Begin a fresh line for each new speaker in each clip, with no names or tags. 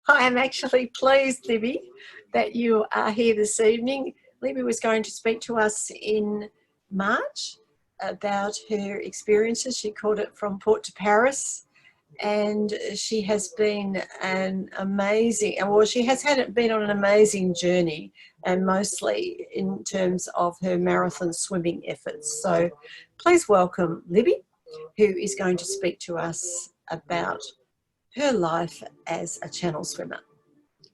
I am actually pleased, Libby, that you are here this evening. Libby was going to speak to us in March about her experiences. She called it From Port to Paris, and she has been she has been on an amazing journey, and mostly in terms of her marathon swimming efforts. So please welcome Libby, who is going to speak to us about her life as a channel swimmer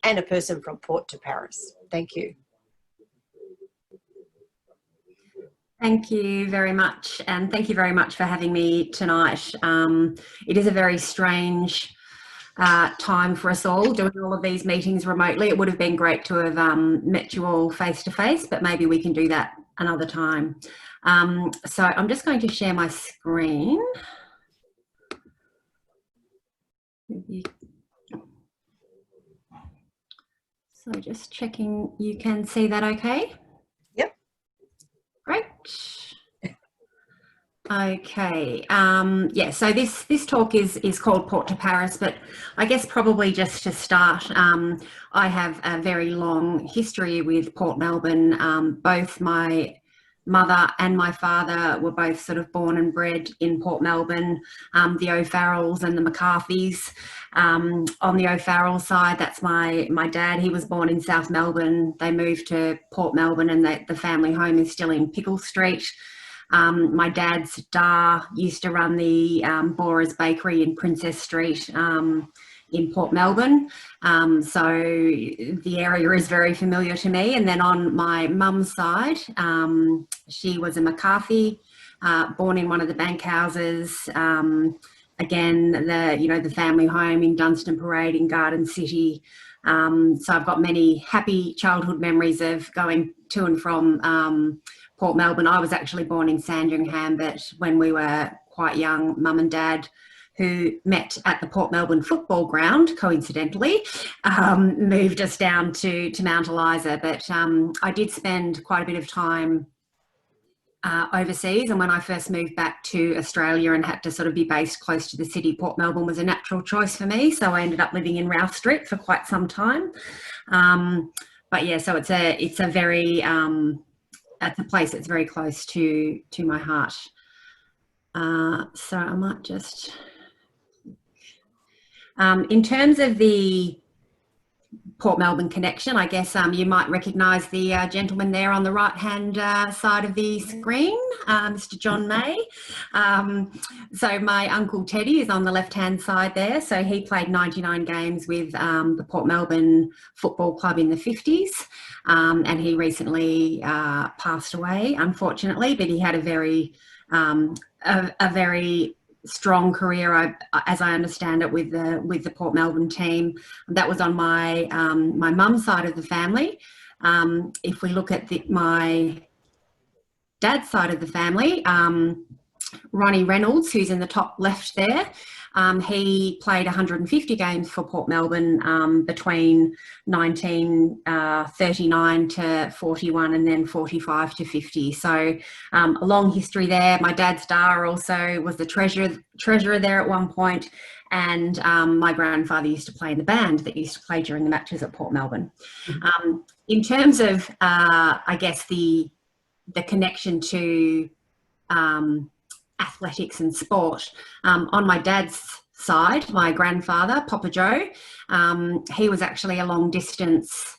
and a person from Port to Paris. Thank you.
Thank you very much, and thank you very much for having me tonight. It is a very strange time for us all, doing all of these meetings remotely. It would have been great to have met you all face to face, but maybe we can do that another time. So I'm just going to share my screen. So just checking you can see that okay?
Yep.
Great. Okay. Yeah, so this talk is called Port to Paris, but I guess probably just to start, I have a very long history with Port Melbourne. Both my mother and my father were both sort of born and bred in Port Melbourne, the O'Farrells and the McCarthys. On the O'Farrell side, that's my dad. He was born in South Melbourne. They moved to Port Melbourne, and the family home is still in Pickle Street. My dad's Da used to run the Bora's Bakery in Princess Street in Port Melbourne. So the area is very familiar to me. And then on my mum's side, she was a McCarthy, born in one of the bank houses. Again, the family home in Dunstan Parade in Garden City. So I've got many happy childhood memories of going to and from Port Melbourne. I was actually born in Sandringham, but when we were quite young, mum and dad, who met at the Port Melbourne football ground, coincidentally, moved us down to Mount Eliza. But I did spend quite a bit of time overseas, and when I first moved back to Australia and had to sort of be based close to the city, Port Melbourne was a natural choice for me. So I ended up living in Ralph Street for quite some time. But yeah, so it's a very it's a place that's very close to my heart. So I might just, in terms of the Port Melbourne connection, I guess you might recognise the gentleman there on the right-hand side of the screen, Mr. John May. So my uncle Teddy is on the left-hand side there. So he played 99 games with the Port Melbourne Football Club in the 50s, and he recently passed away, unfortunately. But he had a very strong career, as I understand it, with the Port Melbourne team. That was on my my mum's side of the family. If we look at my dad's side of the family, Ronnie Reynolds, who's in the top left there, he played 150 games for Port Melbourne between 1939 to 41 and then 45 to 50. So a long history there. My dad's Da also was the treasurer there at one point, and my grandfather used to play in the band that used to play during the matches at Port Melbourne. In terms of, I guess, the connection to athletics and sport, on my dad's side, my grandfather, Papa Joe, he was actually a long distance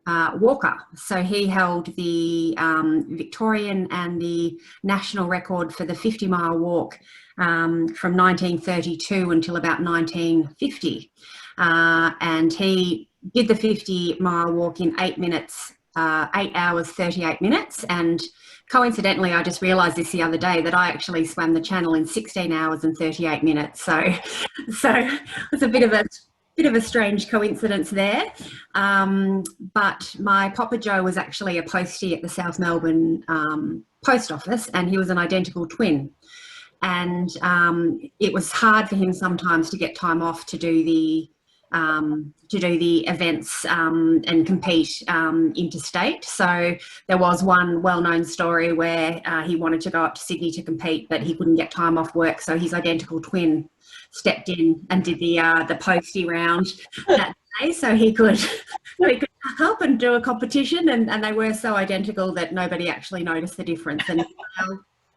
walker. So he held the Victorian and the national record for the 50-mile walk from 1932 until about 1950. And he did the 50-mile walk in 8 minutes, 8 hours, 38 minutes. And coincidentally, I just realised this the other day that I actually swam the channel in 16 hours and 38 minutes. So it's a bit of a strange coincidence there. But my Papa Joe was actually a postie at the South Melbourne Post Office, and he was an identical twin. And it was hard for him sometimes to get time off to do the events and compete interstate. So there was one well-known story where he wanted to go up to Sydney to compete, but he couldn't get time off work, so his identical twin stepped in and did the postie round that day, so he could help and do a competition, and they were so identical that nobody actually noticed the difference, and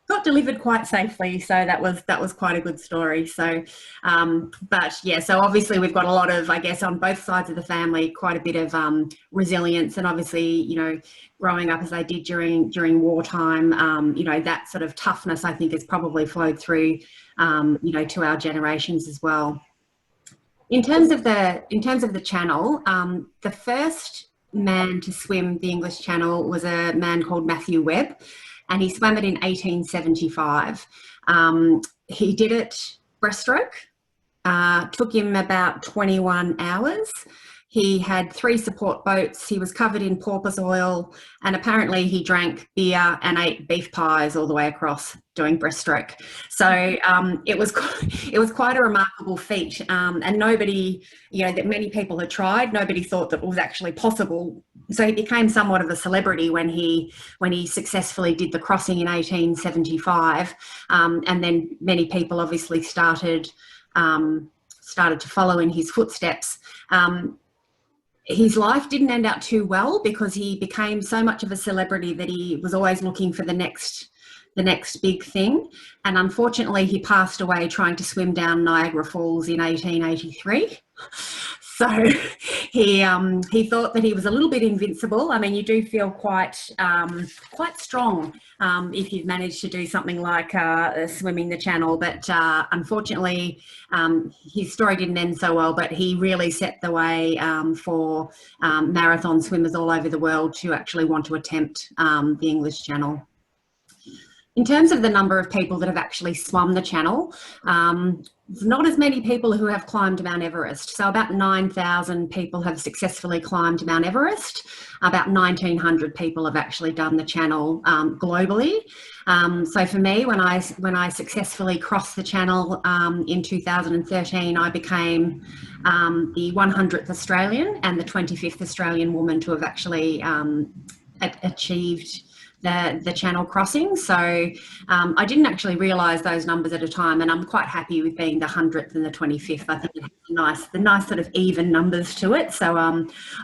got delivered quite safely, so that was quite a good story. So but yeah, so obviously we've got a lot of, I guess, on both sides of the family, quite a bit of resilience, and obviously, you know, growing up as they did during wartime, you know, that sort of toughness, I think, has probably flowed through, you know, to our generations as well. In terms of the channel, the first man to swim the English Channel was a man called Matthew Webb, and he swam it in 1875. He did it breaststroke. Took him about 21 hours. He had 3 support boats. He was covered in porpoise oil, and apparently he drank beer and ate beef pies all the way across doing breaststroke. So it was quite a remarkable feat, and nobody, you know, that many people had tried. Nobody thought that it was actually possible. So he became somewhat of a celebrity when he successfully did the crossing in 1875, and then many people obviously started to follow in his footsteps. His life didn't end out too well because he became so much of a celebrity that he was always looking for the next big thing. And unfortunately, he passed away trying to swim down Niagara Falls in 1883. So he thought that he was a little bit invincible. I mean, you do feel quite strong if you've managed to do something like swimming the channel. But unfortunately, his story didn't end so well. But he really set the way for marathon swimmers all over the world to actually want to attempt the English Channel. In terms of the number of people that have actually swum the channel, there's not as many people who have climbed Mount Everest. So about 9,000 people have successfully climbed Mount Everest. About 1,900 people have actually done the channel globally. So for me, when I successfully crossed the channel in 2013, I became the 100th Australian and the 25th Australian woman to have actually achieved the channel crossing. So I didn't actually realise those numbers at a time, and I'm quite happy with being the 100th and the 25th. I think it has the nice sort of even numbers to it. So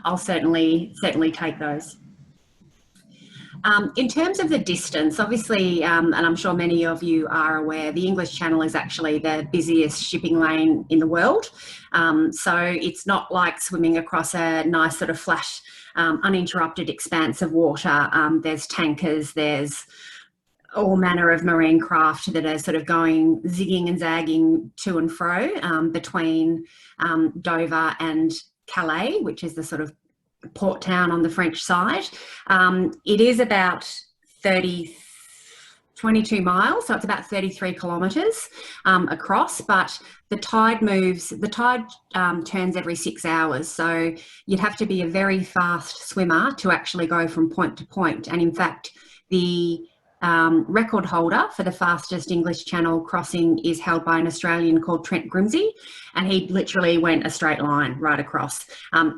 I'll certainly take those. In terms of the distance, obviously, and I'm sure many of you are aware, the English Channel is actually the busiest shipping lane in the world. So it's not like swimming across a nice sort of flat, uninterrupted expanse of water. There's tankers, there's all manner of marine craft that are sort of going zigging and zagging to and fro between Dover and Calais, which is the sort of port town on the French side. It is about 22 miles, so it's about 33 kilometres across, but the tide turns every 6 hours, so you'd have to be a very fast swimmer to actually go from point to point. And in fact, the record holder for the fastest English Channel crossing is held by an Australian called Trent Grimsey, and he literally went a straight line right across.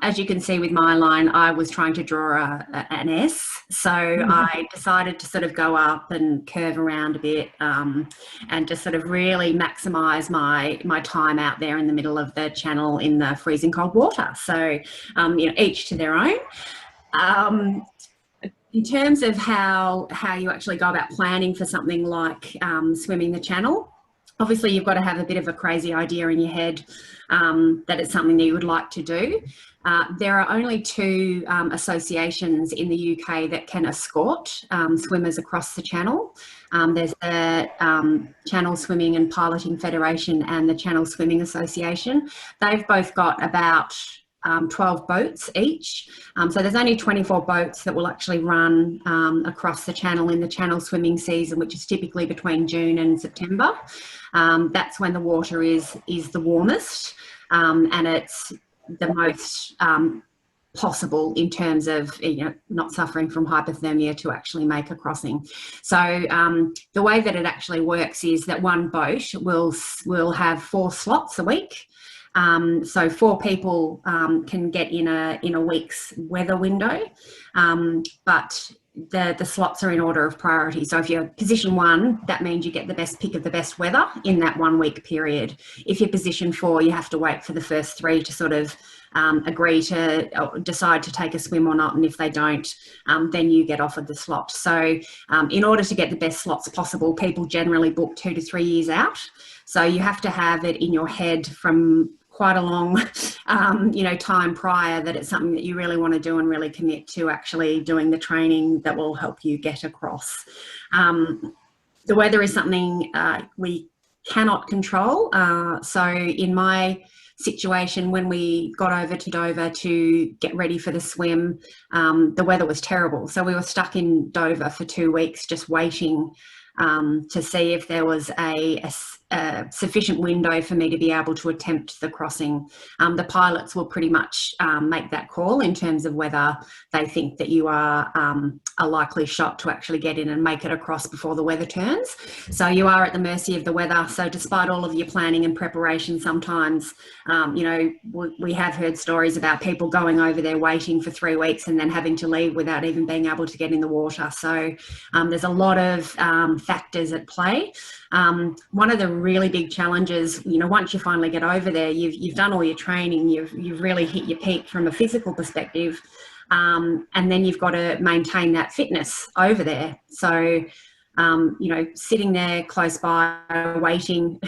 As you can see with my line, I was trying to draw an S, so I decided to sort of go up and curve around a bit and just sort of really maximise my time out there in the middle of the channel in the freezing cold water. So you know, each to their own. In terms of how you actually go about planning for something like swimming the channel, obviously you've got to have a bit of a crazy idea in your head that it's something that you would like to do. There are only 2 associations in the UK that can escort swimmers across the channel. There's the Channel Swimming and Piloting Federation and the Channel Swimming Association. They've both got about 12 boats each. So there's only 24 boats that will actually run across the channel in the channel swimming season, which is typically between June and September. That's when the water is the warmest and it's the most possible in terms of, you know, not suffering from hypothermia to actually make a crossing. So the way that it actually works is that one boat will have 4 slots a week. So 4 people can get in a week's weather window, but the slots are in order of priority. So if you're position 1, that means you get the best pick of the best weather in that 1 week period. If you're position 4, you have to wait for the first 3 to sort of agree to decide to take a swim or not, and if they don't, then you get offered the slot. So in order to get the best slots possible, people generally book 2 to 3 years out. So you have to have it in your head from quite a long time prior that it's something that you really want to do and really commit to actually doing the training that will help you get across. The weather is something we cannot control. So in my situation, when we got over to Dover to get ready for the swim, the weather was terrible. So we were stuck in Dover for 2 weeks just waiting to see if there was a sufficient window for me to be able to attempt the crossing. The pilots will pretty much make that call in terms of whether they think that you are a likely shot to actually get in and make it across before the weather turns. So you are at the mercy of the weather. So despite all of your planning and preparation, sometimes, we have heard stories about people going over there waiting for 3 weeks and then having to leave without even being able to get in the water. So there's a lot of factors at play. One of the really big challenges, once you finally get over there, you've done all your training, you've really hit your peak from a physical perspective, and then you've got to maintain that fitness over there. So sitting there close by, waiting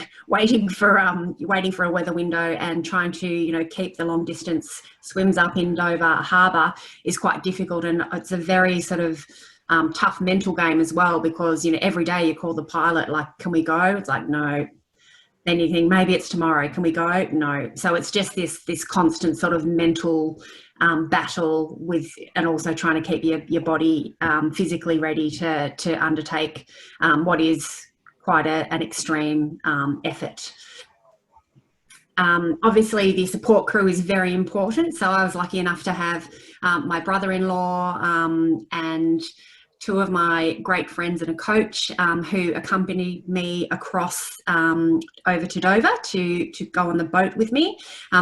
for a weather window and trying to keep the long distance swims up in Dover Harbour is quite difficult, and it's a very sort of tough mental game as well, because every day you call the pilot like, can we go? It's like, no. Then you think, maybe it's tomorrow, can we go? No. So it's just this constant sort of mental battle with, and also trying to keep your body physically ready to undertake what is quite an extreme effort. Obviously the support crew is very important. So I was lucky enough to have my brother-in-law and 2 of my great friends and a coach who accompanied me across over to Dover to go on the boat with me.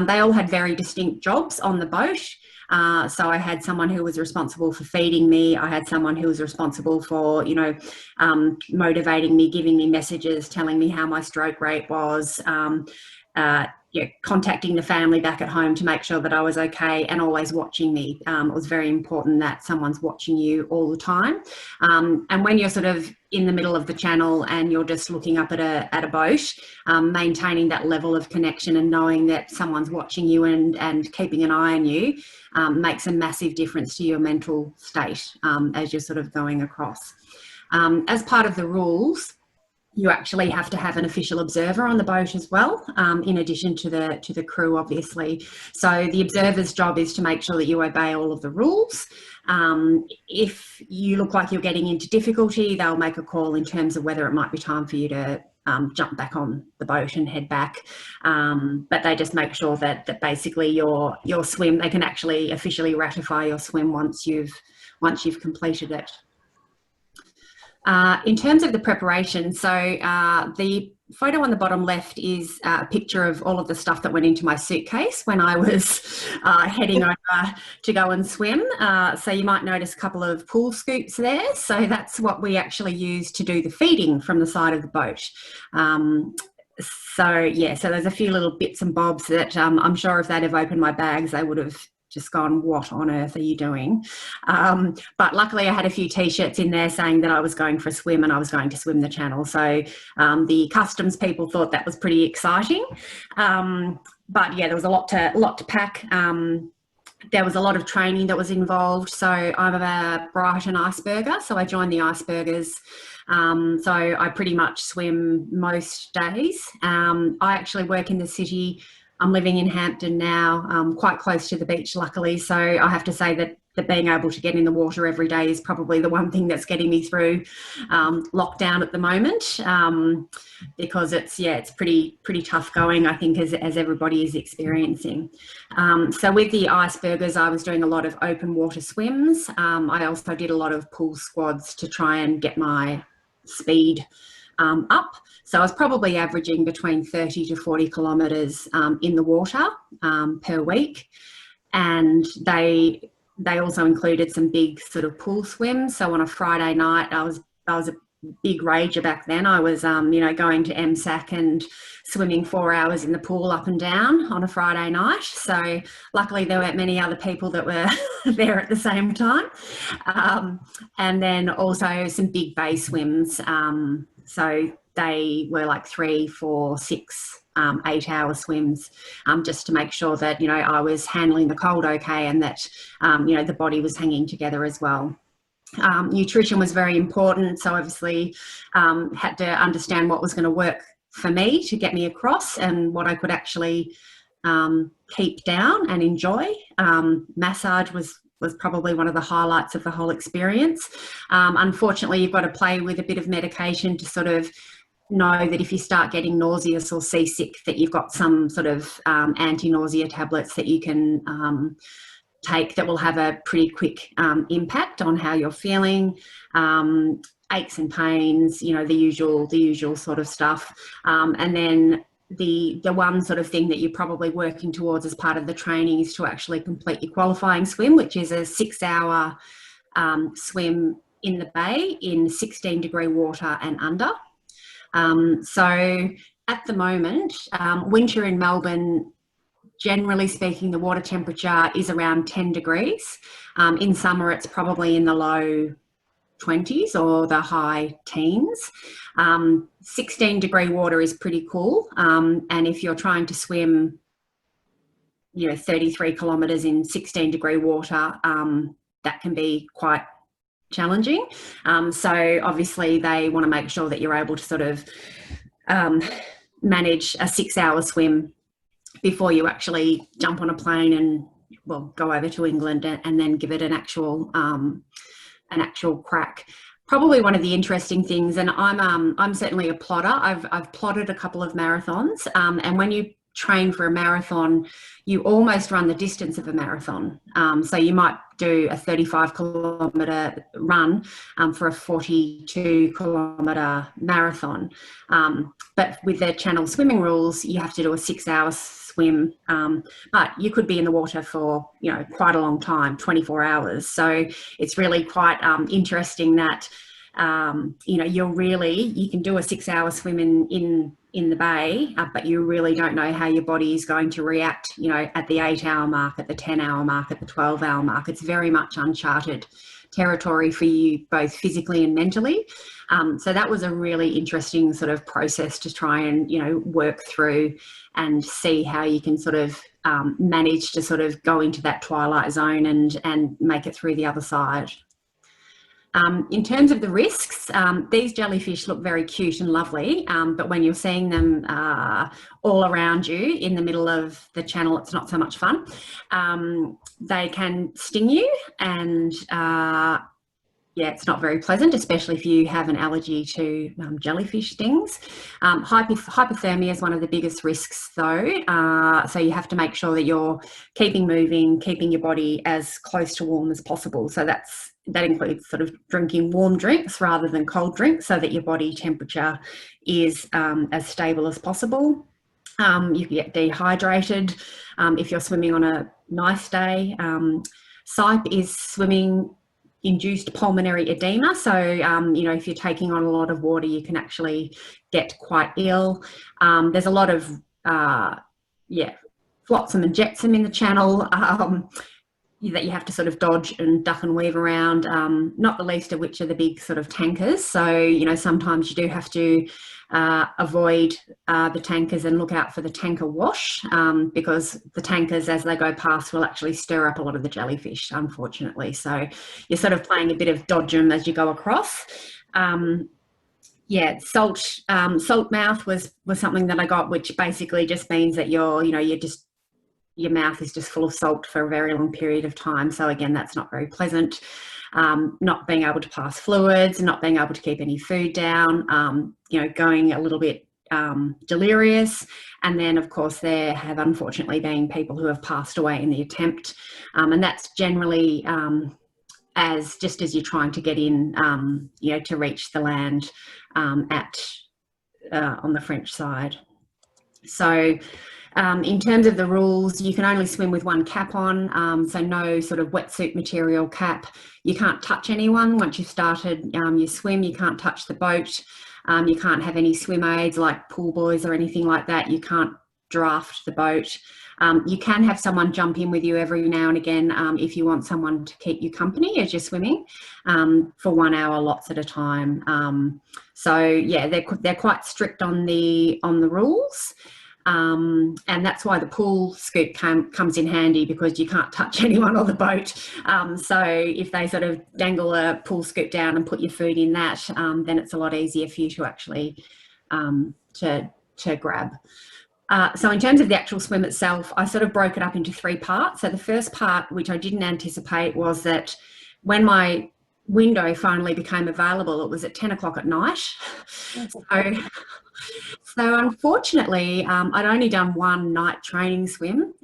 They all had very distinct jobs on the boat. So I had someone who was responsible for feeding me. I had someone who was responsible for, motivating me, giving me messages, telling me how my stroke rate was, contacting the family back at home to make sure that I was okay, and always watching me. It was very important that someone's watching you all the time. And when you're sort of in the middle of the channel and you're just looking up at a boat, maintaining that level of connection and knowing that someone's watching you and keeping an eye on you makes a massive difference to your mental state as you're sort of going across. As part of the rules, you actually have to have an official observer on the boat as well, in addition to the crew, obviously. So the observer's job is to make sure that you obey all of the rules. If you look like you're getting into difficulty, they'll make a call in terms of whether it might be time for you to jump back on the boat and head back. But they just make sure that basically your swim, they can actually officially ratify your swim once you've completed it. In terms of the preparation, so the photo on the bottom left is a picture of all of the stuff that went into my suitcase when I was heading over to go and swim. So you might notice a couple of pool scoops there. So that's what we actually use to do the feeding from the side of the boat. So there's a few little bits and bobs that I'm sure if they'd have opened my bags, they would have just gone, what on earth are you doing? But luckily I had a few t-shirts in there saying that I was going for a swim and I was going to swim the channel. So the customs people thought that was pretty exciting. But yeah, there was a lot to pack. There was a lot of training that was involved. So I'm a Brighton iceberger, so I joined the icebergers. So I pretty much swim most days. I actually work in the city. I'm living in Hampton now, quite close to the beach, luckily. So I have to say that being able to get in the water every day is probably the one thing that's getting me through lockdown at the moment, because it's pretty tough going, I think, as everybody is experiencing. So with the icebergers, I was doing a lot of open water swims. I also did a lot of pool squads to try and get my speed up. So I was probably averaging between 30 to 40 kilometres in the water per week. And they they also included some big sort of pool swims. So on a Friday night, I was a big rager back then. I was, going to MSAC and swimming 4 hours in the pool up and down on a Friday night. So luckily there weren't many other people that were there at the same time. And then also some big bay swims. So they were like 3, 4, 6, 8-hour swims, just to make sure that, I was handling the cold okay, and that, the body was hanging together as well. Nutrition was very important. So obviously had to understand what was going to work for me to get me across, and what I could actually keep down and enjoy. Massage was probably one of the highlights of the whole experience. Unfortunately, you've got to play with a bit of medication to sort of know that if you start getting nauseous or seasick, that you've got some sort of anti-nausea tablets that you can take that will have a pretty quick impact on how you're feeling. Aches and pains, the usual sort of stuff. And then the one sort of thing that you're probably working towards as part of the training is to actually complete your qualifying swim, which is a 6-hour swim in the bay in 16-degree water and under. So at the moment, winter in Melbourne, generally speaking, the water temperature is around 10 degrees. In summer, it's probably in the low 20s or the high teens. 16-degree water is pretty cool. And if you're trying to swim, 33 kilometres in 16-degree water, that can be quite challenging. So obviously they want to make sure that you're able to sort of manage a 6-hour swim before you actually jump on a plane and go over to England and then give it an actual crack. Probably one of the interesting things, and I'm certainly a plotter. I've plotted a couple of marathons, and when you train for a marathon, you almost run the distance of a marathon. So you might do a 35-kilometre run for a 42-kilometre marathon. But with the channel swimming rules, you have to do a 6-hour swim, but you could be in the water for quite a long time, 24 hours. So it's really quite interesting that you can do a 6-hour swim in the bay, but you really don't know how your body is going to react, at the 8-hour mark, at the 10-hour mark, at the 12-hour mark. It's very much uncharted territory for you, both physically and mentally. So that was a really interesting sort of process to try and, work through and see how you can sort of manage to sort of go into that twilight zone and make it through the other side. In terms of the risks, these jellyfish look very cute and lovely, but when you're seeing them all around you in the middle of the channel, it's not so much fun. They can sting you, and it's not very pleasant, especially if you have an allergy to jellyfish stings. Hypothermia is one of the biggest risks though, so you have to make sure that you're keeping moving, keeping your body as close to warm as possible. So that includes sort of drinking warm drinks rather than cold drinks, so that your body temperature is as stable as possible. You can get dehydrated if you're swimming on a nice day. SIPE is swimming induced pulmonary edema. So, if you're taking on a lot of water, you can actually get quite ill. There's a lot of, flotsam and jetsam in the channel that you have to sort of dodge and duck and weave around, not the least of which are the big sort of tankers. So, sometimes you do have to avoid the tankers and look out for the tanker wash, because the tankers, as they go past, will actually stir up a lot of the jellyfish, unfortunately. So you're sort of playing a bit of dodge 'em as you go across. Salt mouth was something that I got, which basically just means that your mouth is just full of salt for a very long period of time. So again, that's not very pleasant. Not being able to pass fluids, not being able to keep any food down, going a little bit delirious. And then of course there have unfortunately been people who have passed away in the attempt. And that's generally as you're trying to get in, to reach the land on the French side. So In terms of the rules, you can only swim with one cap on, so no sort of wetsuit material cap. You can't touch anyone once you've started your swim. You can't touch the boat. You can't have any swim aids like pool buoys or anything like that. You can't draft the boat. You can have someone jump in with you every now and again if you want someone to keep you company as you're swimming for 1 hour lots at a time. So yeah, they're quite strict on the rules. And that's why the pool scoop comes in handy, because you can't touch anyone on the boat. So if they sort of dangle a pool scoop down and put your food in that, then it's a lot easier for you to actually to grab. So in terms of the actual swim itself, I sort of broke it up into 3 parts. So the first part, which I didn't anticipate, was that when my window finally became available, it was at 10 o'clock at night. So unfortunately, I'd only done one night training swim,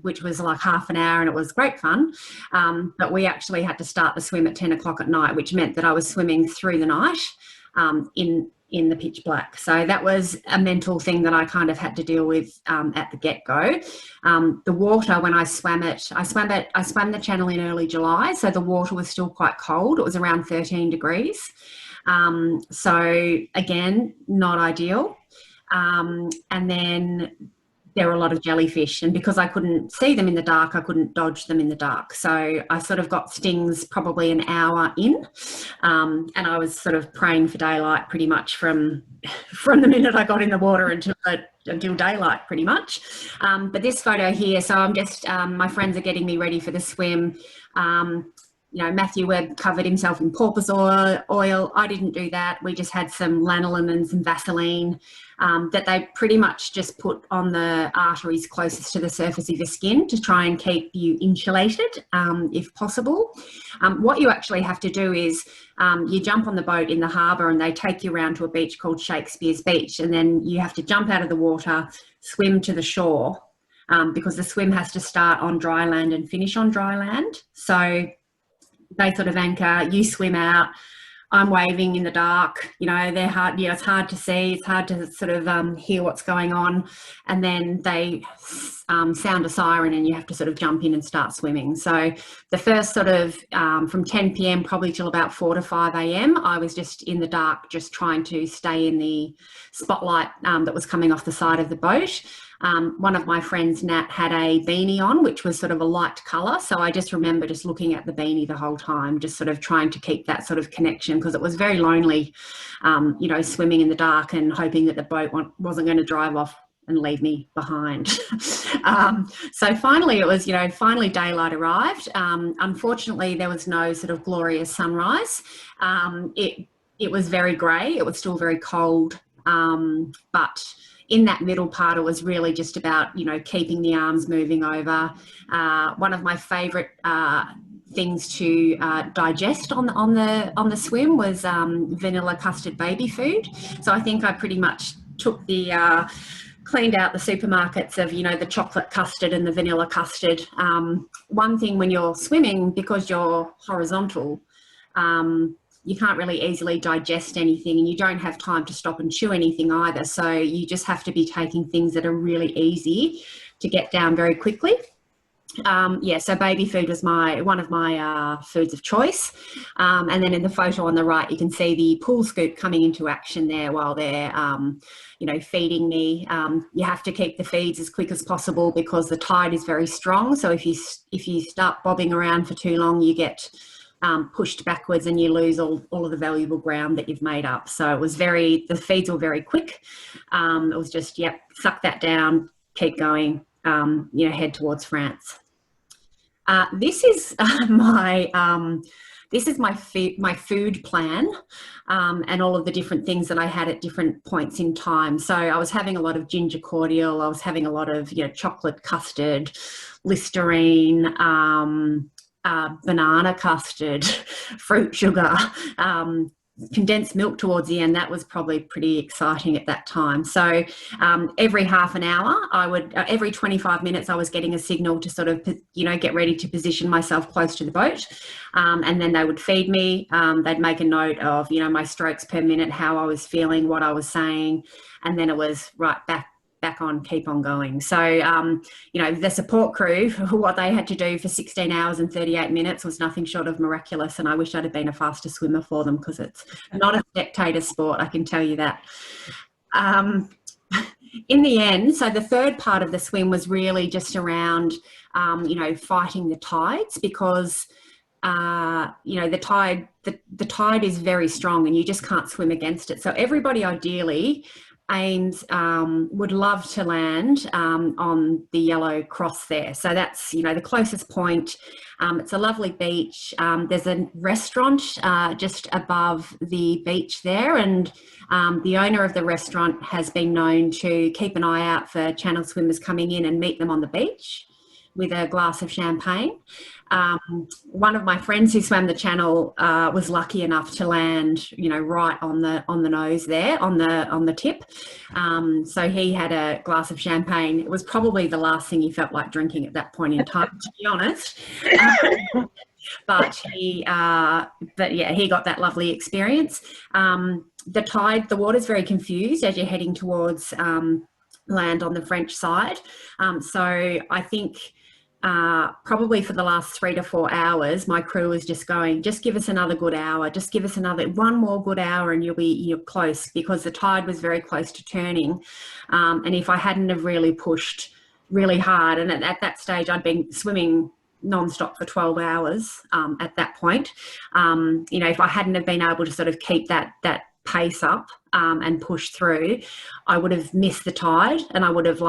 which was like half an hour, and it was great fun. But we actually had to start the swim at 10 o'clock at night, which meant that I was swimming through the night in the pitch black. So that was a mental thing that I kind of had to deal with at the get-go. The water, when I swam it, I swam the channel in early July, so the water was still quite cold. It was around 13 degrees. So again, not ideal. And then there were a lot of jellyfish, and because I couldn't see them in the dark, I couldn't dodge them in the dark. So I sort of got stings probably an hour in, and I was sort of praying for daylight pretty much from the minute I got in the water until daylight pretty much. But this photo here, so I'm just, my friends are getting me ready for the swim. You know, Matthew Webb covered himself in porpoise oil. I didn't do that. We just had some lanolin and some Vaseline that they pretty much just put on the arteries closest to the surface of your skin to try and keep you insulated if possible. What you actually have to do is you jump on the boat in the harbour and they take you around to a beach called Shakespeare's Beach, and then you have to jump out of the water, swim to the shore, because the swim has to start on dry land and finish on dry land. So they sort of anchor, you swim out, I'm waving in the dark, you know, they're hard, you know, it's hard to see, it's hard to sort of hear what's going on. And then they sound a siren and you have to sort of jump in and start swimming. So the first sort of from 10 p.m. probably till about 4 to 5 a.m. I was just in the dark, just trying to stay in the spotlight that was coming off the side of the boat. One of my friends, Nat, had a beanie on, which was sort of a light colour. So I just remember just looking at the beanie the whole time, just sort of trying to keep that sort of connection, because it was very lonely, you know, swimming in the dark and hoping that the boat wasn't going to drive off and leave me behind. So finally it was, you know, finally daylight arrived. Unfortunately, there was no sort of glorious sunrise. It was very grey. It was still very cold, but in that middle part, it was really just about, you know, keeping the arms moving over. One of my favourite things to digest on the swim was vanilla custard baby food. So I think I pretty much took the cleaned out the supermarkets of, you know, the chocolate custard and the vanilla custard. One thing when you're swimming, because you're horizontal, you can't really easily digest anything, and you don't have time to stop and chew anything either. So you just have to be taking things that are really easy to get down very quickly. Yeah, so baby food was one of my foods of choice. And then in the photo on the right, you can see the pool scoop coming into action there while they're, you know, feeding me. You have to keep the feeds as quick as possible because the tide is very strong. So if you start bobbing around for too long, you get pushed backwards and you lose all of the valuable ground that you've made up. So it was the feeds were very quick. It was just, yep, suck that down, keep going, you know, head towards France. This is my food plan and all of the different things that I had at different points in time. So I was having a lot of ginger cordial. I was having a lot of, you know, chocolate custard, Listerine, banana custard, fruit sugar, condensed milk towards the end. That was probably pretty exciting at that time. So every half an hour, every 25 minutes, I was getting a signal to sort of, you know, get ready to position myself close to the boat. And then they would feed me. They'd make a note of, you know, my strokes per minute, how I was feeling, what I was saying. And then it was right back on, keep on going. So, you know, the support crew, what they had to do for 16 hours and 38 minutes was nothing short of miraculous. And I wish I'd have been a faster swimmer for them, because it's not a spectator sport, I can tell you that. In the end, so the third part of the swim was really just around, you know, fighting the tides, because you know, the tide is very strong and you just can't swim against it. So everybody ideally aims, would love to land on the yellow cross there. So that's, you know, the closest point. It's a lovely beach. There's a restaurant just above the beach there, and the owner of the restaurant has been known to keep an eye out for channel swimmers coming in and meet them on the beach with a glass of champagne. One of my friends who swam the channel was lucky enough to land, you know, right on the nose there, on the tip. So he had a glass of champagne. It was probably the last thing he felt like drinking at that point in time, to be honest. But yeah, he got that lovely experience. The water's very confused as you're heading towards land on the French side. So I think probably for the last 3 to 4 hours, my crew was just going, just give us another good hour, just give us one more good hour and you're close, because the tide was very close to turning. And if I hadn't have really pushed really hard, and at that stage I'd been swimming non-stop for 12 hours at that point, you know, if I hadn't have been able to sort of keep that pace up and push through, I would have missed the tide and I would have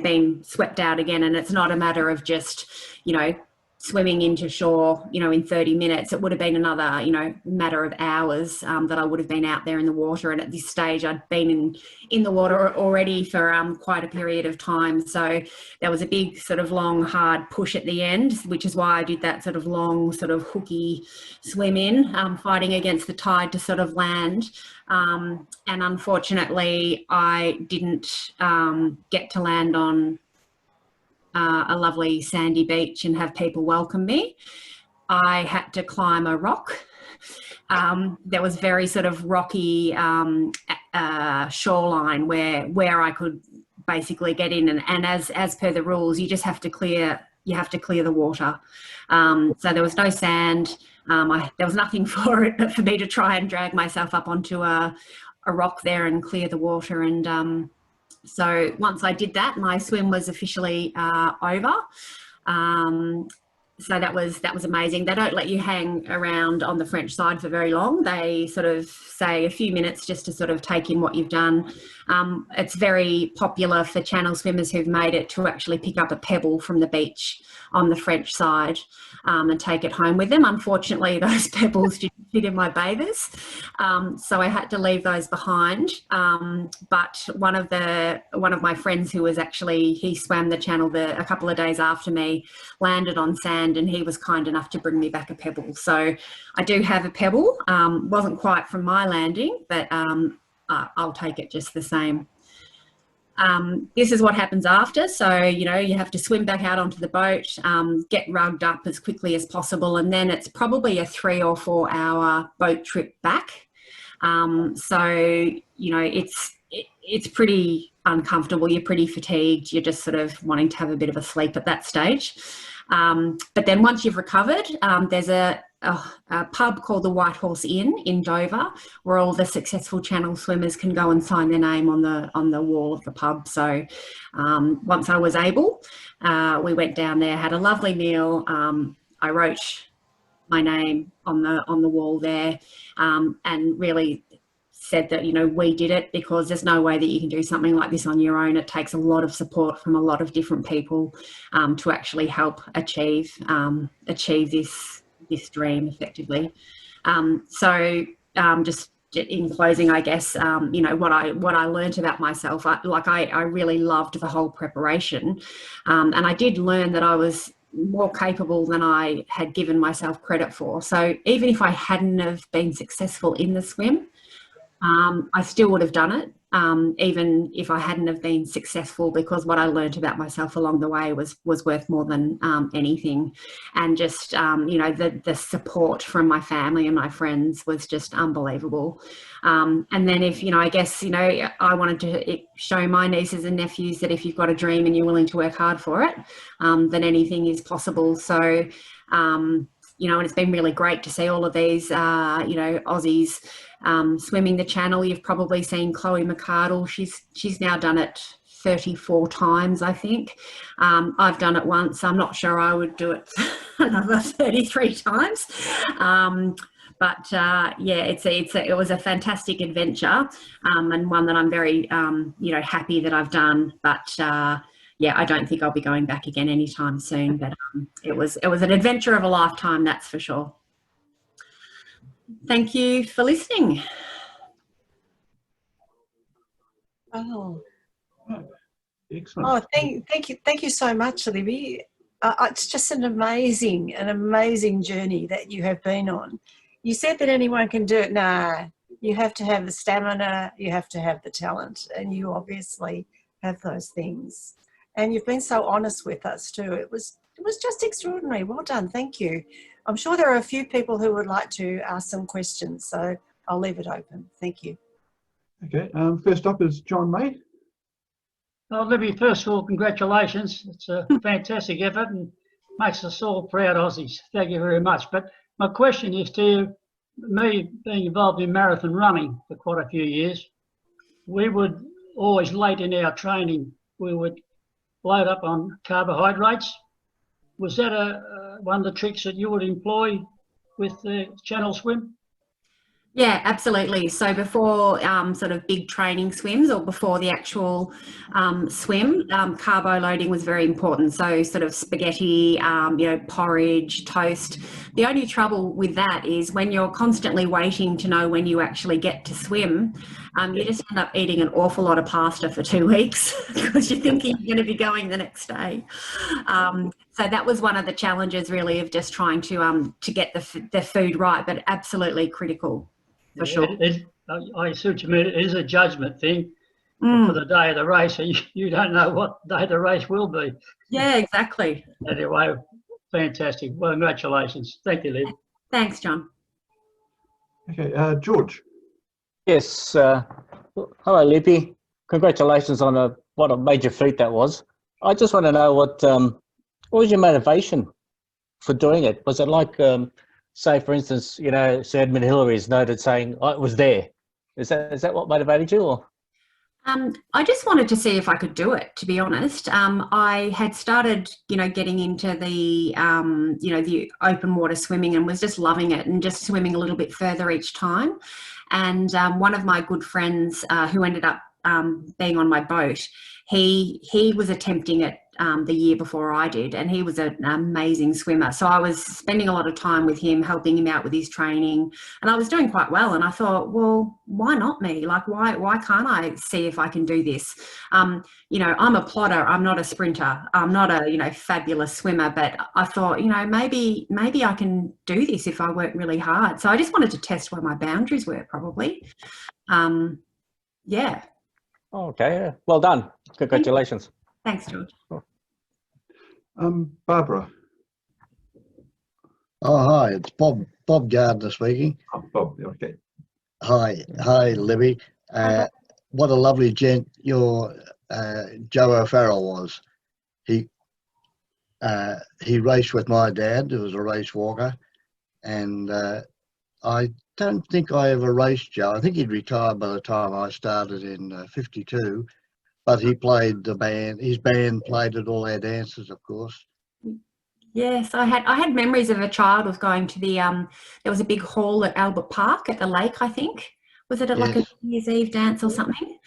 been swept out again. And it's not a matter of just, you know, swimming into shore, you know, in 30 minutes. It would have been another, you know, matter of hours that I would have been out there in the water. And at this stage, I'd been in the water already for quite a period of time. So there was a big sort of long, hard push at the end, which is why I did that sort of long, sort of hooky swim in, fighting against the tide to sort of land. And unfortunately, I didn't get to land on a lovely sandy beach and have people welcome me. I had to climb a rock. There was very sort of rocky shoreline where I could basically get in, and as per the rules, you just have to clear the water. So there was no sand. There was nothing for it but for me to try and drag myself up onto a rock there and clear the water. And so once I did that, my swim was officially over. So that was amazing. They don't let you hang around on the French side for very long. They sort of say a few minutes just to sort of take in what you've done. It's very popular for channel swimmers who've made it to actually pick up a pebble from the beach on the French side and take it home with them. Unfortunately, those pebbles didn't fit in my bathers, so I had to leave those behind. But one of my friends who was actually, he swam the channel a couple of days after me, landed on sand, and he was kind enough to bring me back a pebble. So I do have a pebble. Wasn't quite from my landing, but I'll take it just the same. This is what happens after. So, you know, you have to swim back out onto the boat, get rugged up as quickly as possible, and then it's probably a 3 or 4 hour boat trip back. So, you know, it's pretty uncomfortable. You're pretty fatigued. You're just sort of wanting to have a bit of a sleep at that stage. But then once you've recovered, there's a pub called the White Horse Inn in Dover, where all the successful channel swimmers can go and sign their name on the wall of the pub. So once I was able, we went down there, had a lovely meal. I wrote my name on the wall there, and really said that, you know, we did it, because there's no way that you can do something like this on your own. It takes a lot of support from a lot of different people to actually help achieve this dream effectively. So just in closing, I guess, you know, what I learned about myself, I really loved the whole preparation, and I did learn that I was more capable than I had given myself credit for. So even if I hadn't have been successful in the swim, I still would have done it, even if I hadn't have been successful, because what I learned about myself along the way was worth more than anything. And just, the support from my family and my friends was just unbelievable. And then I guess, I wanted to show my nieces and nephews that if you've got a dream and you're willing to work hard for it, then anything is possible. So, and it's been really great to see all of these, Aussies swimming the channel. You've probably seen Chloe McArdle. She's now done it 34 times, I think. I've done it once. I'm not sure I would do it another 33 times. It was a fantastic adventure, and one that I'm very, happy that I've done. But I don't think I'll be going back again anytime soon. But it was an adventure of a lifetime, that's for sure. Thank you for listening.
Oh,
excellent.
Oh, thank you so much, Libby. It's just an amazing journey that you have been on. You said that anyone can do it. No, you have to have the stamina, you have to have the talent, and you obviously have those things. And you've been so honest with us too. It was just extraordinary. Well done. Thank you. I'm sure there are a few people who would like to ask some questions, so I'll leave it open. Thank you.
Okay. First up is John May.
Well, Libby, first of all, congratulations. It's a fantastic effort and makes us all proud Aussies. Thank you very much. But my question is to you, me being involved in marathon running for quite a few years, we would always late in our training, we would load up on carbohydrates. Was that one of the tricks that you would employ with the channel swim?
Yeah, absolutely. So before sort of big training swims or before the actual swim, carbo loading was very important. So sort of spaghetti, porridge, toast. The only trouble with that is when you're constantly waiting to know when you actually get to swim, you just end up eating an awful lot of pasta for 2 weeks because you're thinking you're going to be going the next day. So that was one of the challenges really of just trying to get the food right, but absolutely critical. For sure.
I see what you mean. It is a judgment thing for the day of the race. And you don't know what day the race will be.
Yeah, exactly.
Anyway, fantastic. Well, congratulations. Thank you, Liv.
Thanks, John.
Okay, George.
Yes. Hello, Libby. Congratulations on what a major feat that was. I just want to know what was your motivation for doing it? Was it like say, for instance, Sir Edmund Hillary is noted saying, "I was there." Is that what motivated you? Or?
I just wanted to see if I could do it, to be honest. I had started, getting into the, the open water swimming and was just loving it and just swimming a little bit further each time. And one of my good friends who ended up being on my boat, he was attempting it the year before I did, and he was an amazing swimmer. So I was spending a lot of time with him, helping him out with his training, and I was doing quite well. And I thought, well, why not me? Like, why can't I see if I can do this? I'm a plotter. I'm not a sprinter. I'm not a, fabulous swimmer, but I thought, maybe I can do this if I work really hard. So I just wanted to test where my boundaries were, probably. Yeah.
Okay. Well done. Congratulations.
Thanks, George.
Barbara.
Oh, hi, it's Bob Gardner speaking.
Oh, Bob, okay.
Hi, Libby. What a lovely gent your Joe O'Farrell was. He raced with my dad, who was a race walker, and I don't think I ever raced Joe. I think he'd retired by the time I started in 52. But he played the band. His band played at all our dances, of course.
Yes, I had memories of a child was going to the there was a big hall at Albert Park at the lake, I think. Was it like a New Year's Eve dance or something?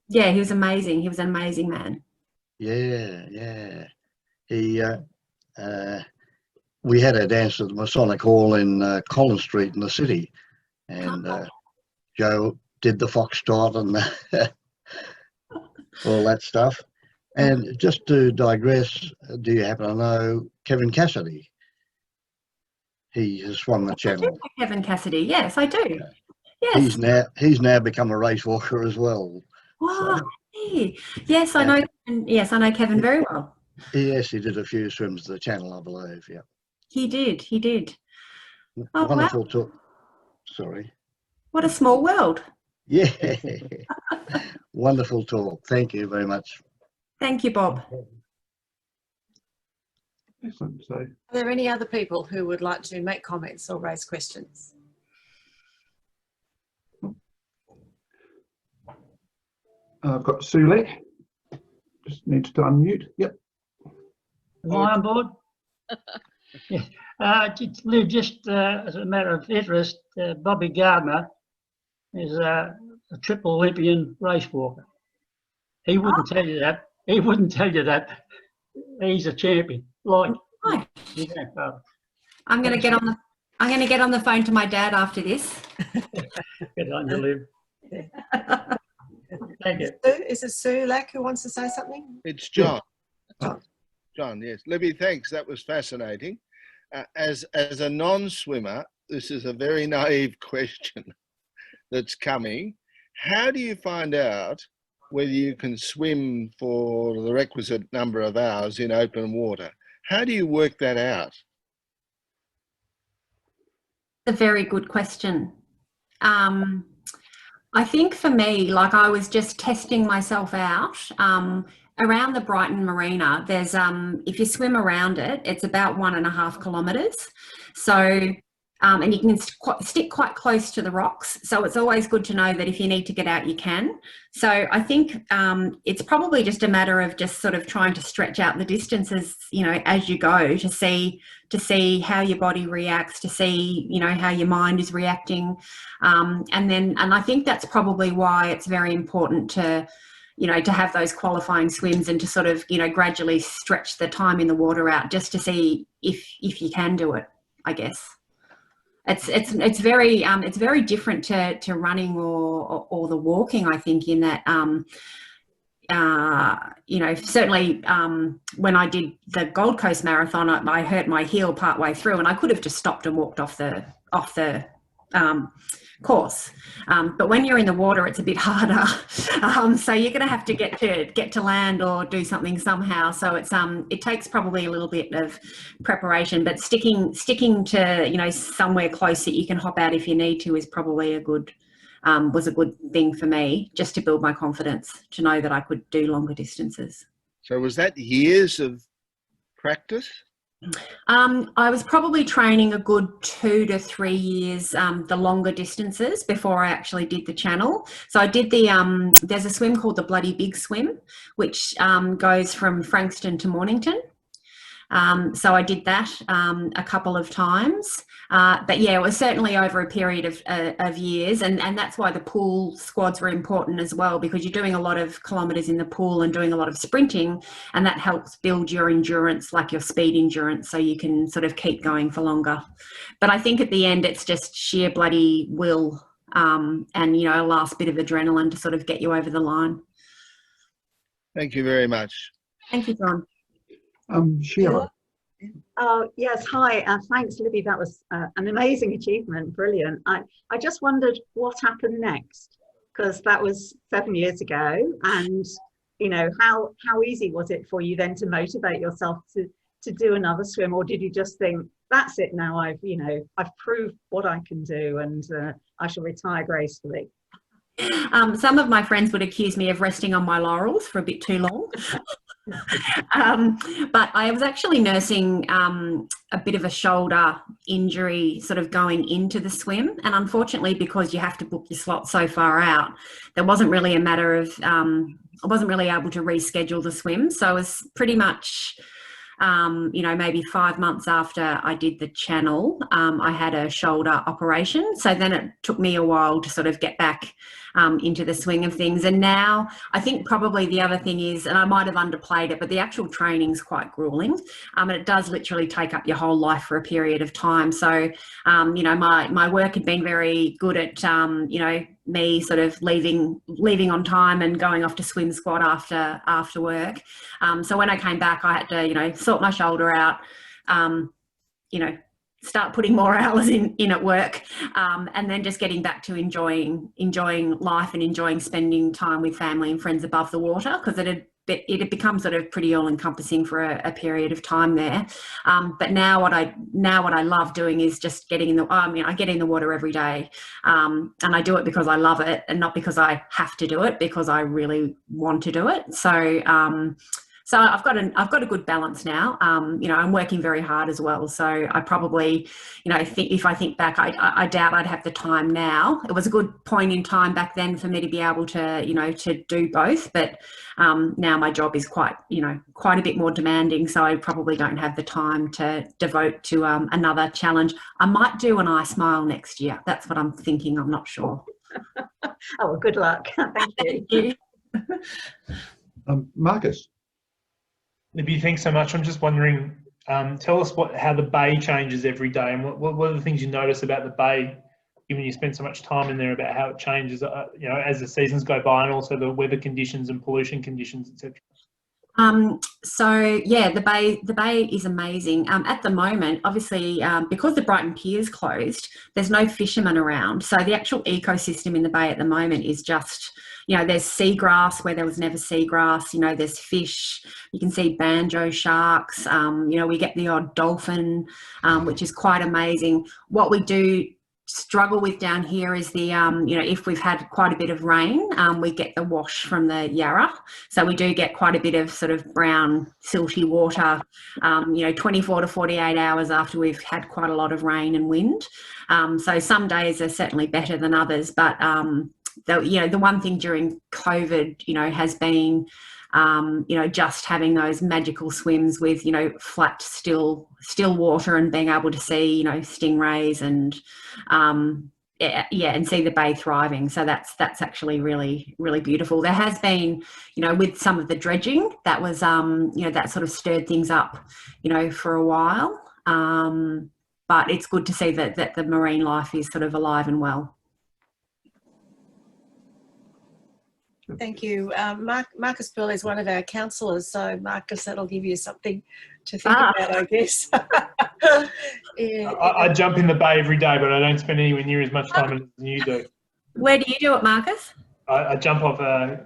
Yeah, he was amazing. He was an amazing man.
Yeah. He we had a dance at the Masonic Hall in Collins Street in the city, and Joe did the foxtrot and all that stuff. And just to digress, do you happen to know Kevin Cassidy? He has swum the channel.
I do know Kevin Cassidy, yes, I do. Yes.
He's now become a race walker as well.
Wow. Yes, I know. Yes, I know Kevin very well.
Yes, he did a few swims to the channel, I believe. Yeah.
He did. He did. Oh,
Wonderful
wow.
talk. Sorry.
What a small world.
Yeah. Wonderful talk. Thank you very much.
Thank you, Bob.
Excellent. So,
Are there any other people who would like to make comments or raise questions?
I've got Sulek. Just needs to unmute. Yep.
Am I on board? Yeah. Just as a matter of interest, Bobby Gardner is a triple Olympian race walker. He wouldn't tell you that. He wouldn't tell you that. He's a champion. Like
Right.
his grandfather.
I'm going to get on the phone to my dad after this.
Get on your live. Thank you.
Is it Sue Lack who wants to say something?
It's John.
John.
John, yes. Libby, thanks. That was fascinating. As a non-swimmer, this is a very naive question that's coming. How do you find out whether you can swim for the requisite number of hours in open water? How do you work that out?
A very good question. I think for me, like I was just testing myself out. Around the Brighton Marina, there's if you swim around it, it's about 1.5 kilometres. So, and you can stick quite close to the rocks. So it's always good to know that if you need to get out, you can. So I think it's probably just a matter of just sort of trying to stretch out the distances, you know, as you go to see how your body reacts, to see, you know, how your mind is reacting. And I think that's probably why it's very important to, you know, to have those qualifying swims and to sort of, you know, gradually stretch the time in the water out just to see if you can do it, I guess. It's very different to running or the walking, I think, in that you know, certainly when I did the Gold Coast Marathon, I hurt my heel partway through, and I could have just stopped and walked off the course. But when you're in the water, it's a bit harder. So you're going to have to get to land or do something somehow. So it takes probably a little bit of preparation, but sticking to, you know, somewhere close that you can hop out if you need to is probably was a good thing for me, just to build my confidence, to know that I could do longer distances.
So was that years of practice?
I was probably training a good 2 to 3 years, the longer distances, before I actually did the channel. So I did there's a swim called the Bloody Big Swim, which goes from Frankston to Mornington. So I did that a couple of times. But yeah, it was certainly over a period of years, and that's why the pool squads were important as well, because you're doing a lot of kilometres in the pool and doing a lot of sprinting, and that helps build your endurance, like your speed endurance, so you can sort of keep going for longer. But I think at the end it's just sheer bloody will and, you know, a last bit of adrenaline to sort of get you over the line.
Thank you very much.
Thank you, John.
Sheila.
Yes, hi. Thanks, Libby. That was an amazing achievement. Brilliant. I just wondered what happened next, because that was 7 years ago. And, you know, how easy was it for you then to motivate yourself to do another swim? Or did you just think, that's it now, I've proved what I can do, and I shall retire gracefully?
Some of my friends would accuse me of resting on my laurels for a bit too long. But I was actually nursing a bit of a shoulder injury sort of going into the swim, and unfortunately, because you have to book your slot so far out, there wasn't really a matter of I wasn't really able to reschedule the swim. So I was pretty much you know, maybe 5 months after I did the channel, I had a shoulder operation. So then it took me a while to sort of get back into the swing of things. And now I think probably the other thing is, and I might have underplayed it, but the actual training's quite grueling, and it does literally take up your whole life for a period of time. So, you know, my work had been very good at, you know, me sort of leaving on time and going off to swim squad after work. So when I came back, I had to, you know, sort my shoulder out, you know, start putting more hours in at work, and then just getting back to enjoying life and enjoying spending time with family and friends above the water, because it had become sort of pretty all-encompassing for a period of time there. But now what I love doing is just getting in the. I mean, I get in the water every day, and I do it because I love it, and not because I have to do it, because I really want to do it. So I've got a good balance now. I'm working very hard as well. So I probably, if I think back, I doubt I'd have the time now. It was a good point in time back then for me to be able to, to do both. But now my job is quite a bit more demanding. So I probably don't have the time to devote to another challenge. I might do an ice mile next year. That's what I'm thinking. I'm not sure.
Oh, well, good luck. Thank you.
Thank you.
Marcus.
Libby, thanks so much. I'm just wondering, tell us how the bay changes every day, and what are the things you notice about the bay, given you spend so much time in there, about how it changes, as the seasons go by, and also the weather conditions and pollution conditions, etc.
So yeah, the bay is amazing. At the moment, obviously, because the Brighton Pier is closed, there's no fishermen around. So the actual ecosystem in the bay at the moment is just, there's seagrass where there was never seagrass. There's fish. You can see banjo sharks. We get the odd dolphin, which is quite amazing. What we do struggle with down here is the if we've had quite a bit of rain, we get the wash from the Yarra, so we do get quite a bit of sort of brown silty water 24 to 48 hours after we've had quite a lot of rain and wind. So some days are certainly better than others, but the one thing during COVID has been just having those magical swims with, flat, still water, and being able to see, stingrays and, and see the bay thriving. So that's actually really, really beautiful. There has been, with some of the dredging, that was, that sort of stirred things up, for a while. But it's good to see that the marine life is sort of alive and well.
Thank you. Marcus Pearl is one of our counsellors, so Marcus, that'll give you something to think about, I guess. Yeah.
I jump in the bay every day, but I don't spend anywhere near as much time as you do.
Where do you do it, Marcus?
I jump off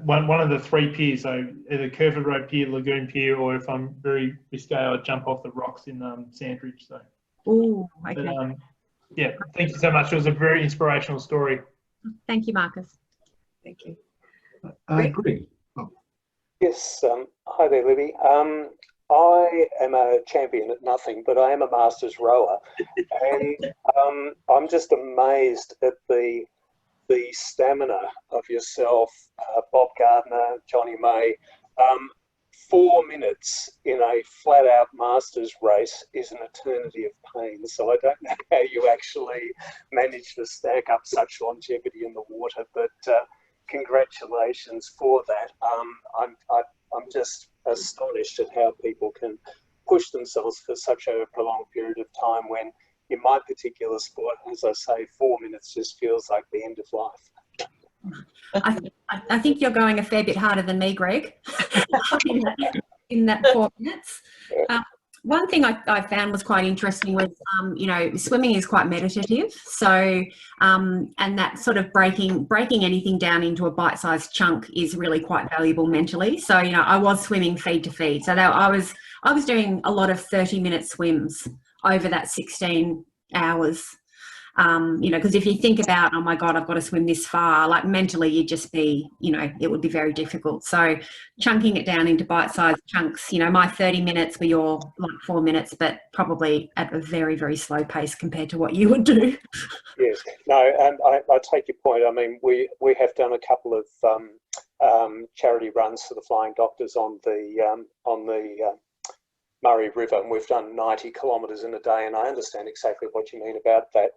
one of the three piers, so either Curford Road Pier, Lagoon Pier, or if I'm very risque, I jump off the rocks in Sandridge. So.
Oh, okay.
But, yeah, thank you so much. It was a very inspirational story.
Thank you, Marcus.
Thank you.
Greg. Oh.
Yes, hi there, Libby. I am a champion at nothing, but I am a masters rower, and I'm just amazed at the stamina of yourself, Bob Gardner, Johnny May. 4 minutes in a flat-out masters race is an eternity of pain, so I don't know how you actually manage to stack up such longevity in the water, but congratulations for that. I'm just astonished at how people can push themselves for such a prolonged period of time when, in my particular sport, as I say, 4 minutes just feels like the end of life.
I think you're going a fair bit harder than me, Greg, in that 4 minutes. One thing I found was quite interesting was, swimming is quite meditative. So, and that sort of breaking anything down into a bite-sized chunk is really quite valuable mentally. So, I was swimming feed to feed. So I was doing a lot of 30-minute swims over that 16 hours. Because if you think about, oh my God, I've got to swim this far, like mentally you'd just be, it would be very difficult. So chunking it down into bite-sized chunks, my 30 minutes were your like 4 minutes, but probably at a very, very slow pace compared to what you would do.
Yes, no, and I take your point. I mean, we have done a couple of charity runs for the Flying Doctors on the Murray River, and we've done 90 kilometres in a day, and I understand exactly what you mean about that.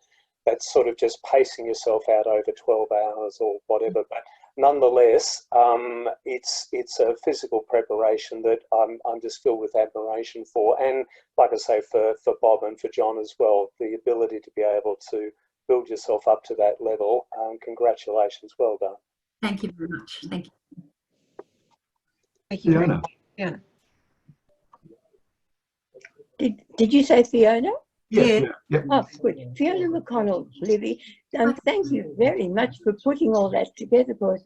That's sort of just pacing yourself out over 12 hours or whatever. But nonetheless, it's a physical preparation that I'm just filled with admiration for. And like I say, for Bob and for John as well, the ability to be able to build yourself up to that level.
Congratulations.
Well done.
Thank you very much. Thank you.
Thank you.
Fiona.
Fiona.
Did you say Fiona?
Yes, yeah.
Oh, good. Fiona McConnell, Libby, thank you very much for putting all that together for us.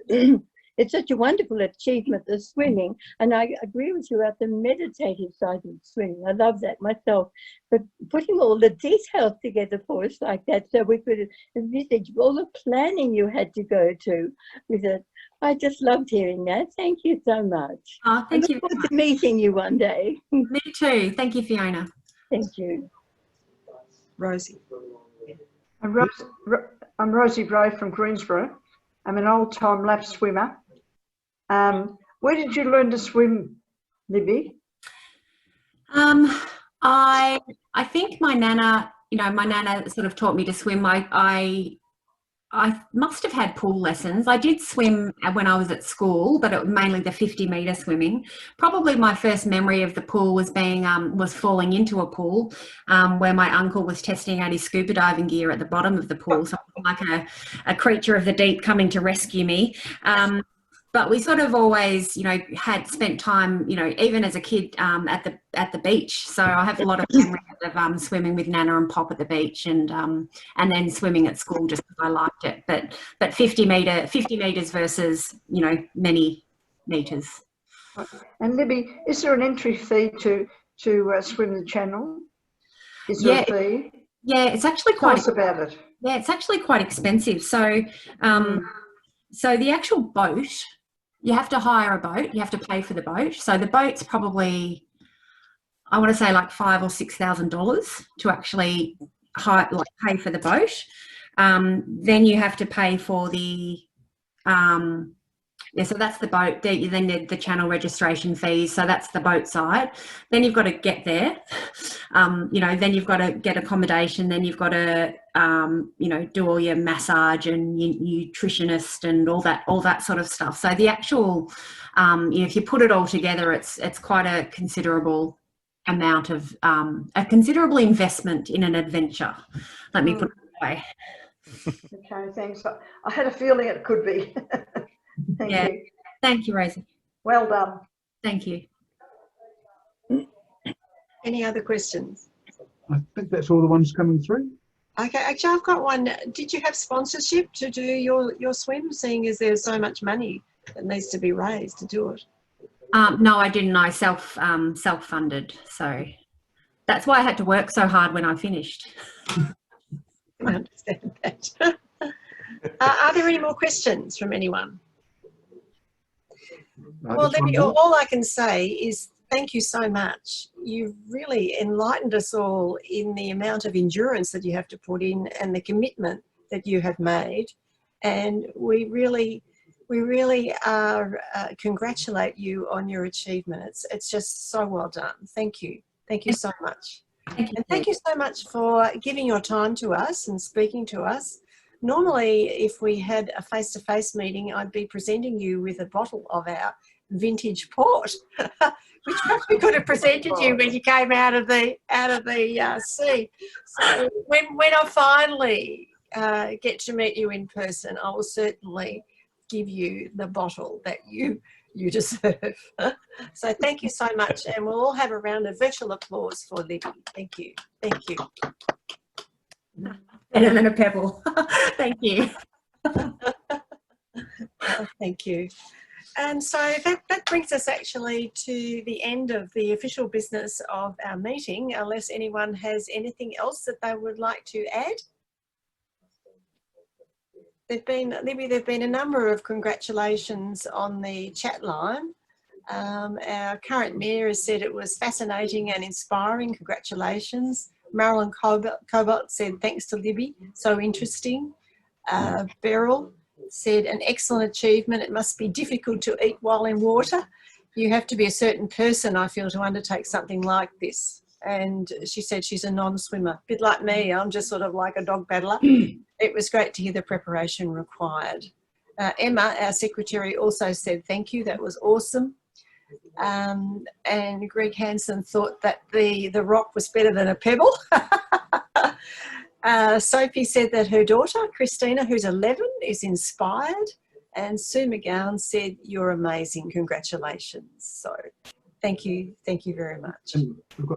It's such a wonderful achievement, the swimming, and I agree with you about the meditative side of swimming. I love that myself. But putting all the details together for us like that, so we could envisage all the planning you had to go to with it. I just loved hearing that. Thank you so much.
Oh, thank you.
I look forward to meeting you one day.
Me too. Thank you, Fiona.
Thank you.
Rosie.
I'm Rosie Bray from Greensboro. I'm an old-time lap swimmer. Where did you learn to swim, Libby?
I think my nana, my nana sort of taught me to swim. I must have had pool lessons. I did swim when I was at school, but it was mainly the 50-metre swimming. Probably my first memory of the pool was was falling into a pool where my uncle was testing out his scuba diving gear at the bottom of the pool, so like a creature of the deep coming to rescue me. But we sort of always, had spent time, even as a kid at the beach. So I have a lot of memories of swimming with Nana and Pop at the beach, and then swimming at school just because I liked it. But 50 metres versus many metres.
And Libby, is there an entry fee to swim the channel? Is there a fee?
Yeah, it's actually quite.
Tell us about it.
Yeah, it's actually quite expensive. So, so the actual boat. You have to hire a boat. You have to pay for the boat. So the boat's probably, I want to say, like $5,000 or $6,000 to actually pay for the boat. Then you have to pay for the so that's the boat. Then the channel registration fees. So that's the boat side. Then you've got to get there. Then you've got to get accommodation. Then you've got to do all your massage and your nutritionist and all that sort of stuff. So the actual, if you put it all together, it's quite a considerable amount of a considerable investment in an adventure. Let me put it that way.
Okay, thanks. I had a feeling it could be. Thank you.
Thank you, Rosie.
Well done.
Thank you.
Any other questions?
I think that's all the ones coming through.
Okay, actually, I've got one. Did you have sponsorship to do your swim, seeing as there's so much money that needs to be raised to do it?
No, I didn't. I self-funded. So that's why I had to work so hard when I finished.
I understand that. Are there any more questions from anyone? Well, Libby, all I can say is thank you so much. You've really enlightened us all in the amount of endurance that you have to put in and the commitment that you have made. And we really congratulate you on your achievement. It's just so well done. Thank you. Thank you so much.
Thank you.
And thank you so much for giving your time to us and speaking to us. Normally, if we had a face-to-face meeting, I'd be presenting you with a bottle of our vintage port, which perhaps we could have presented you when you came out of the sea. So when I finally get to meet you in person, I will certainly give you the bottle that you deserve. So thank you so much, and we'll all have a round of virtual applause for Libby. Thank you. Thank you.
Better than a pebble. Thank you.
Thank you. And so that brings us actually to the end of the official business of our meeting, unless anyone has anything else that they would like to add. Libby, there've been a number of congratulations on the chat line. Our current mayor has said it was fascinating and inspiring. Congratulations. Marilyn Cobalt said, thanks to Libby, so interesting. Beryl said, an excellent achievement. It must be difficult to eat while in water. You have to be a certain person, I feel, to undertake something like this. And she said she's a non-swimmer, a bit like me. I'm just sort of like a dog paddler. It was great to hear the preparation required. Emma, our secretary, also said thank you. That was awesome. And Greg Hansen thought that the rock was better than a pebble. Sophie said that her daughter, Christina, who's 11, is inspired. And Sue McGowan said, you're amazing. Congratulations. So thank you very much.
And we've got